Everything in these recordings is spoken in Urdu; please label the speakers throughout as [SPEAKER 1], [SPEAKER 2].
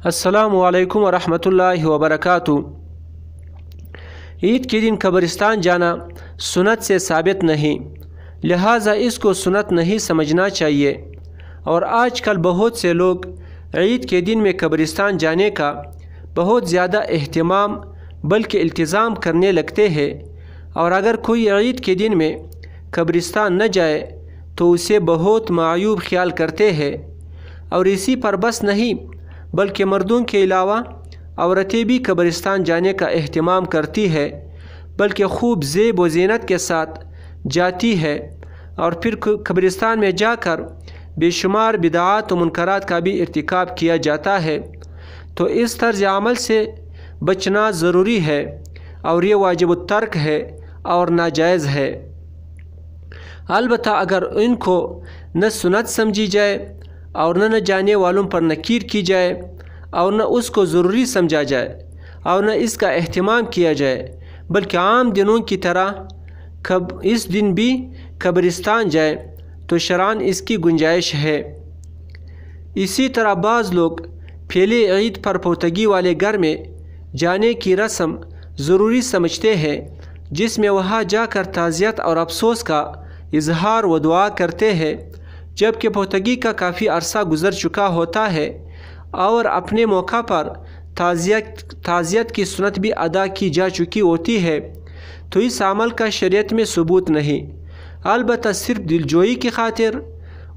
[SPEAKER 1] السلام علیکم ورحمۃ اللہ وبرکاتہ۔ عید کے دن قبرستان جانا سنت سے ثابت نہیں، لہٰذا اس کو سنت نہیں سمجھنا چاہیے، اور آج کل بہت سے لوگ عید کے دن میں قبرستان جانے کا بہت زیادہ اہتمام بلکہ التزام کرنے لگتے ہیں، اور اگر کوئی عید کے دن میں قبرستان نہ جائے تو اسے بہت معیوب خیال کرتے ہیں، اور اسی پر بس نہیں بلکہ مردوں کے علاوہ عورتیں بھی قبرستان جانے کا اہتمام کرتی ہے، بلکہ خوب زیب و زینت کے ساتھ جاتی ہے، اور پھر قبرستان میں جا کر بے شمار بدعات و منکرات کا بھی ارتکاب کیا جاتا ہے۔ تو اس طرز عمل سے بچنا ضروری ہے، اور یہ واجب الترک ہے اور ناجائز ہے۔ البتہ اگر ان کو نہ سنت سمجھی جائے اور نہ جانے والوں پر نکیر کی جائے، اور نہ اس کو ضروری سمجھا جائے اور نہ اس کا اہتمام کیا جائے، بلکہ عام دنوں کی طرح اس دن بھی قبرستان جائے تو شرعاً اس کی گنجائش ہے۔ اسی طرح بعض لوگ پھیلے عید پر پوتگی والے گھر میں جانے کی رسم ضروری سمجھتے ہیں، جس میں وہاں جا کر تعزیت اور افسوس کا اظہار و دعا کرتے ہیں، جبکہ پوتگی کا کافی عرصہ گزر چکا ہوتا ہے اور اپنے موقع پر تعزیت کی سنت بھی ادا کی جا چکی ہوتی ہے، تو اس عمل کا شریعت میں ثبوت نہیں۔ البتہ صرف دلجوئی کی خاطر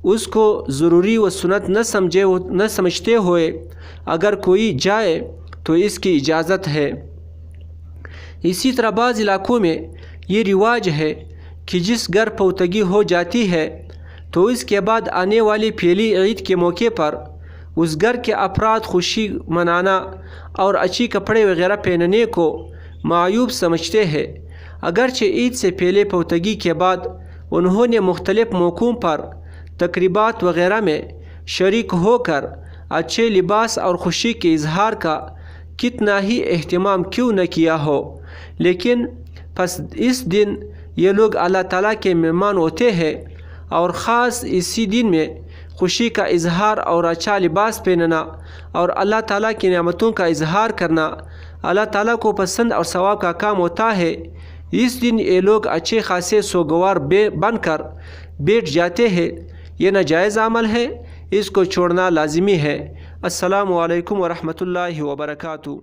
[SPEAKER 1] اس کو ضروری و سنت نہ سمجھتے ہوئے اگر کوئی جائے تو اس کی اجازت ہے۔ اسی طرح بعض علاقوں میں یہ رواج ہے کہ جس گھر پوتگی ہو جاتی ہے تو اس کے بعد آنے والی پھیلی عید کے موقع پر اس گھر کے افراد خوشی منانا اور اچھی کپڑے وغیرہ پہننے کو معیوب سمجھتے ہیں، اگرچہ عید سے پہلے پوتگی کے بعد انہوں نے مختلف موقعوں پر تقریبات وغیرہ میں شریک ہو کر اچھے لباس اور خوشی کے اظہار کا کتنا ہی اہتمام کیوں نہ کیا ہو، لیکن پس اس دن یہ لوگ اللہ تعالیٰ کے مہمان ہوتے ہیں، اور خاص اسی دن میں خوشی کا اظہار اور اچھا لباس پہننا اور اللہ تعالیٰ کی نعمتوں کا اظہار کرنا اللہ تعالیٰ کو پسند اور ثواب کا کام ہوتا ہے۔ اس دن یہ لوگ اچھے خاصے سوگوار بن کر بیٹھ جاتے ہیں۔ یہ ناجائز عمل ہے، اس کو چھوڑنا لازمی ہے۔ السلام علیکم ورحمۃ اللہ وبرکاتہ۔